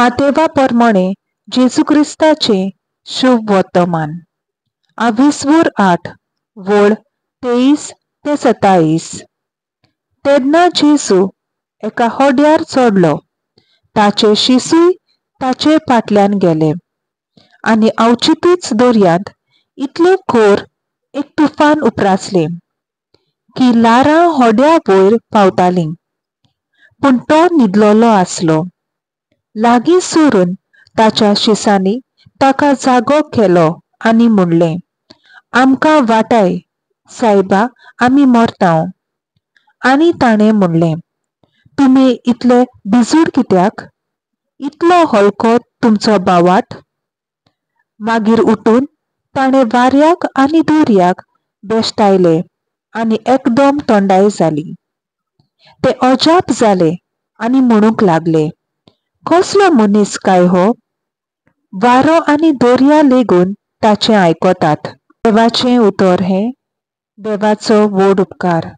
मातेवा प्रमाणे जेजू क्रिस्ताचे शुभ वर्तमान 20:8 वळ 23 ते 27। तेन्ना जेजू एका होड्यार चढलो, ताचे शिसूय ताचे फाटल्यान गेले आनी अवचितूच दर्यांत इतले खोर एक तुफान उपरासले की लारां होड्या वयर पावतालीं, पूण तो न्हिदलोलो आसलो। लागीं सरून ताच्या शिसांनी ताका जागो केलो आनी म्हणलें, आमकां वाटाय सायबा, आमी मरतांव। आनी ताणें म्हणलें, तुमी इतले भिजूड कित्याक? इतलो हलको तुमचो बावाट? मागीर उठून ताणें वाऱ्याक आनी दर्याक बेश्टायले आनी एकदम थंडाय जाली। ते अजाप जाले आनी म्हणूंक लागले, कसलो मनीस काय हो? वारो आनी दर्या लेगून ताचें आयकतात। देवाचें उतर हें। देवाचो व्हड उपकार।